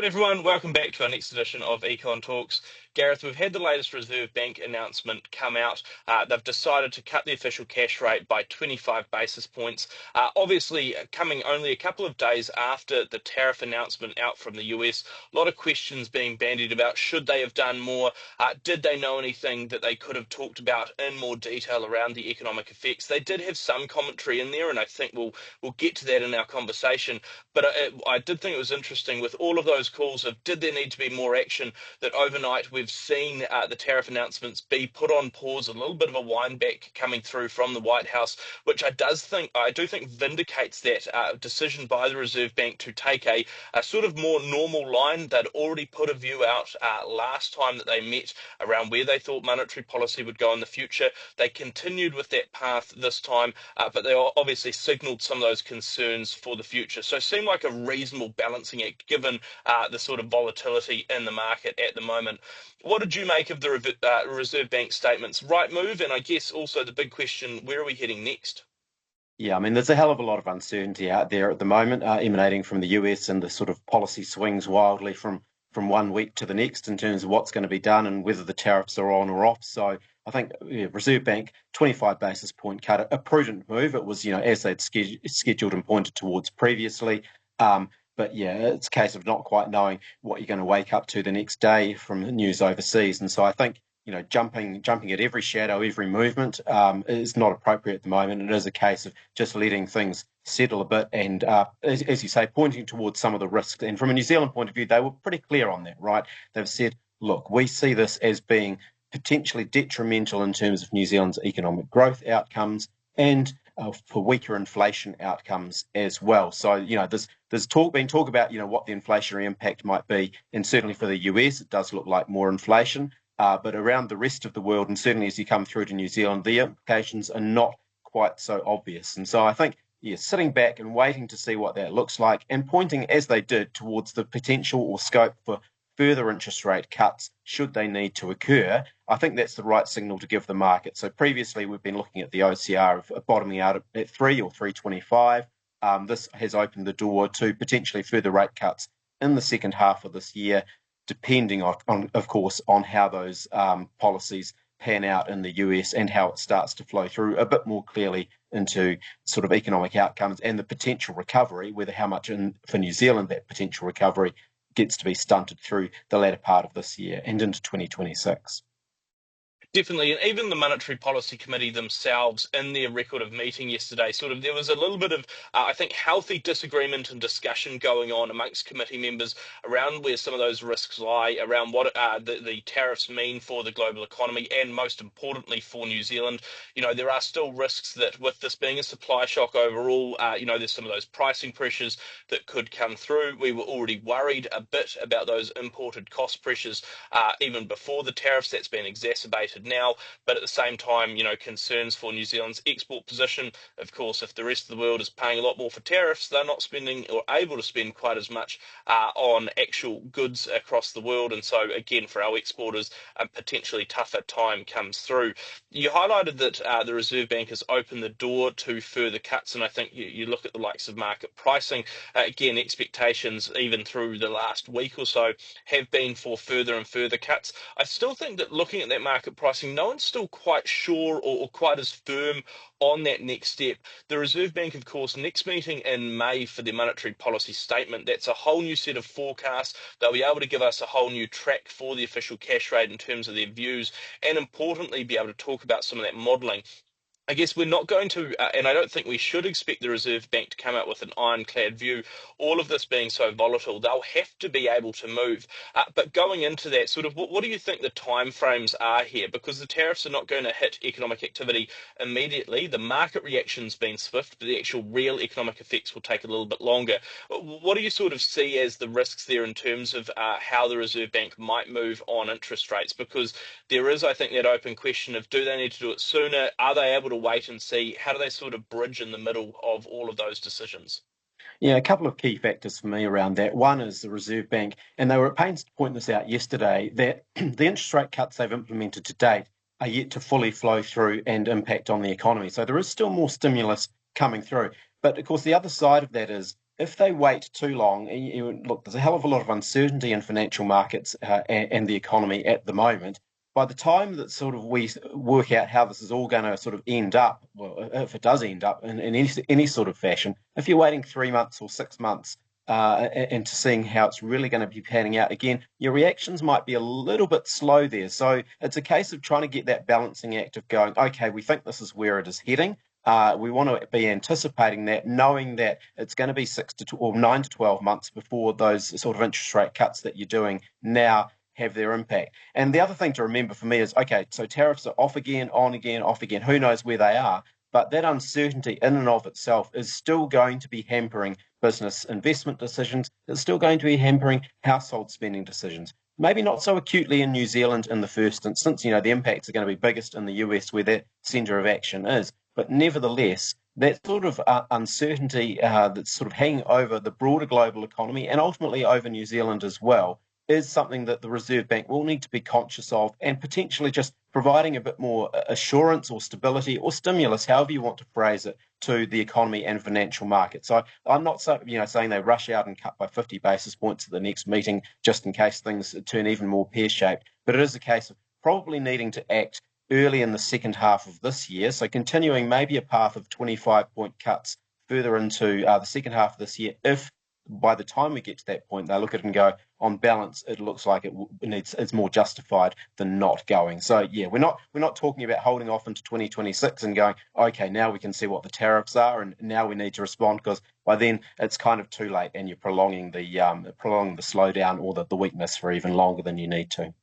Good everyone, welcome back to our next edition of Econ Talks. Gareth, we've had the latest Reserve Bank announcement come out. They've decided to cut the official cash rate by 25 basis points. Obviously, coming only a couple of days after the tariff announcement out from the US, a lot of questions being bandied about should they have done more? Did they know anything that they could have talked about in more detail around the economic effects? They did have some commentary in there, and I think we'll get to that in our conversation. But I did think it was interesting with all of those calls of did there need to be more action, that overnight we've seen the tariff announcements be put on pause, a little bit of a wind back coming through from the White House, which I do think vindicates that decision by the Reserve Bank to take a sort of more normal line. They'd already put a view out last time that they met around where they thought monetary policy would go in the future. They continued with that path this time, but they obviously signalled some of those concerns for the future. So it seemed like a reasonable balancing act given the sort of volatility in the market at the moment. What did you make of the Reserve Bank statements? Right move, and I guess also the big question, where are we heading next? Yeah, I mean, there's a hell of a lot of uncertainty out there at the moment, emanating from the US and the sort of policy swings wildly from one week to the next in terms of what's going to be done and whether the tariffs are on or off. So I think Reserve Bank 25 basis point cut, a prudent move. It was, as they'd scheduled and pointed towards previously. But yeah, it's a case of not quite knowing what you're going to wake up to the next day from news overseas. And so I think jumping at every shadow, every movement is not appropriate at the moment. It is a case of just letting things settle a bit and, as you say, pointing towards some of the risks. And from a New Zealand point of view, they were pretty clear on that, right? They've said, look, we see this as being potentially detrimental in terms of New Zealand's economic growth outcomes and for weaker inflation outcomes as well. So, there's been talk about, what the inflationary impact might be. And certainly for the US, it does look like more inflation. But around the rest of the world, and certainly as you come through to New Zealand, the implications are not quite so obvious. And so I think, sitting back and waiting to see what that looks like and pointing, as they did, towards the potential or scope for further interest rate cuts, should they need to occur, I think that's the right signal to give the market. So previously, we've been looking at the OCR of bottoming out at 3 or 3.25. This has opened the door to potentially further rate cuts in the second half of this year, depending on of course, on how those policies pan out in the US and how it starts to flow through a bit more clearly into sort of economic outcomes and the potential recovery, whether how much for New Zealand that potential recovery gets to be stunted through the latter part of this year and into 2026. Definitely, and even the Monetary Policy Committee themselves, in their record of meeting yesterday, there was a little bit of, I think, healthy disagreement and discussion going on amongst committee members around where some of those risks lie, around what the tariffs mean for the global economy, and most importantly for New Zealand. There are still risks that with this being a supply shock overall, there's some of those pricing pressures that could come through. We were already worried a bit about those imported cost pressures even before the tariffs. That's been exacerbated now, but at the same time, concerns for New Zealand's export position. Of course, if the rest of the world is paying a lot more for tariffs, they're not spending or able to spend quite as much on actual goods across the world. And so, again, for our exporters, a potentially tougher time comes through. You highlighted that the Reserve Bank has opened the door to further cuts, and I think you look at the likes of market pricing. Again, expectations, even through the last week or so, have been for further and further cuts. I still think that looking at that market pricing, no one's still quite sure or quite as firm on that next step. The Reserve Bank, of course, next meeting in May for their monetary policy statement, that's a whole new set of forecasts. They'll be able to give us a whole new track for the official cash rate in terms of their views, and importantly, be able to talk about some of that modelling. I guess we're not going to, and I don't think we should expect the Reserve Bank to come out with an ironclad view. All of this being so volatile, they'll have to be able to move. But going into that, what do you think the timeframes are here? Because the tariffs are not going to hit economic activity immediately. The market reaction's been swift, but the actual real economic effects will take a little bit longer. What do you see as the risks there in terms of how the Reserve Bank might move on interest rates? Because there is, I think, that open question of do they need to do it sooner? Are they able to wait and see? How do they bridge in the middle of all of those decisions? Yeah, a couple of key factors for me around that. One is the Reserve Bank, and they were at pains to point this out yesterday, that the interest rate cuts they've implemented to date are yet to fully flow through and impact on the economy. So there is still more stimulus coming through. But of course, the other side of that is if they wait too long, look, there's a hell of a lot of uncertainty in financial markets and the economy at the moment. By the time that sort of we work out how this is all going to sort of end up, well, if it does end up in any sort of fashion, if you're waiting 3 months or 6 months into seeing how it's really going to be panning out, again, your reactions might be a little bit slow there. So it's a case of trying to get that balancing act of going, okay, we think this is where it is heading. We want to be anticipating that, knowing that it's going to be 9 to 12 months before those sort of interest rate cuts that you're doing now have their impact. And the other thing to remember for me is, okay, so tariffs are off again, on again, off again. Who knows where they are? But that uncertainty in and of itself is still going to be hampering business investment decisions. It's still going to be hampering household spending decisions. Maybe not so acutely in New Zealand in the first instance. The impacts are going to be biggest in the US where that centre of action is. But nevertheless, that sort of uncertainty that's sort of hanging over the broader global economy and ultimately over New Zealand as well is something that the Reserve Bank will need to be conscious of, and potentially just providing a bit more assurance or stability or stimulus, however you want to phrase it, to the economy and financial markets. So I'm not saying they rush out and cut by 50 basis points at the next meeting just in case things turn even more pear-shaped, but it is a case of probably needing to act early in the second half of this year, so continuing maybe a path of 25-point cuts further into the second half of this year, if by the time we get to that point, they look at it and go, on balance, it looks like it's more justified than not going. So yeah, we're not talking about holding off into 2026 and going, okay, now we can see what the tariffs are, and now we need to respond, because by then it's kind of too late, and you're prolonging the slowdown or the weakness for even longer than you need to.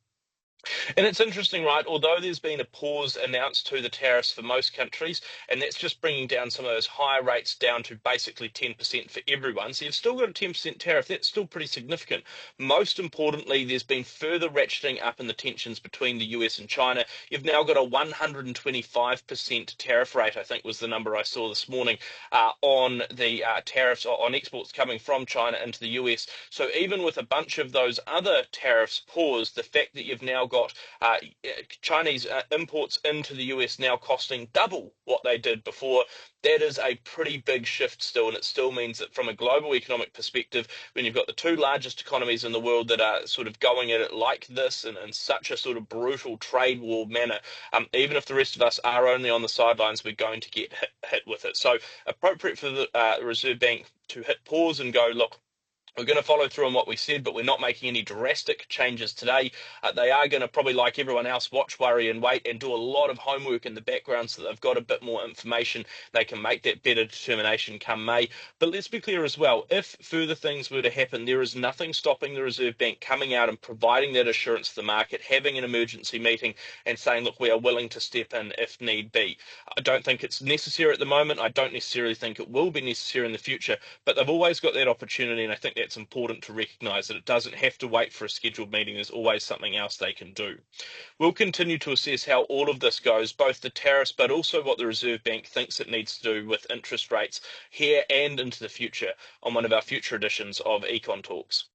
And it's interesting, right? Although there's been a pause announced to the tariffs for most countries, and that's just bringing down some of those higher rates down to basically 10% for everyone. So you've still got a 10% tariff. That's still pretty significant. Most importantly, there's been further ratcheting up in the tensions between the US and China. You've now got a 125% tariff rate, I think was the number I saw this morning, on the tariffs on exports coming from China into the US. So even with a bunch of those other tariffs paused, the fact that you've now got Chinese imports into the US now costing double what they did before. That is a pretty big shift still, and it still means that from a global economic perspective, when you've got the two largest economies in the world that are sort of going at it like this and in such a sort of brutal trade war manner, even if the rest of us are only on the sidelines, we're going to get hit with it. So appropriate for the Reserve Bank to hit pause and go, look, we're going to follow through on what we said, but we're not making any drastic changes today. They are going to probably, like everyone else, watch, worry, and wait, and do a lot of homework in the background so that they've got a bit more information. They can make that better determination come May. But let's be clear as well, if further things were to happen, there is nothing stopping the Reserve Bank coming out and providing that assurance to the market, having an emergency meeting and saying, look, we are willing to step in if need be. I don't think it's necessary at the moment. I don't necessarily think it will be necessary in the future, but they've always got that opportunity, and I think it's important to recognise that it doesn't have to wait for a scheduled meeting. There's always something else they can do. We'll continue to assess how all of this goes, both the tariffs, but also what the Reserve Bank thinks it needs to do with interest rates here and into the future on one of our future editions of Econ Talks.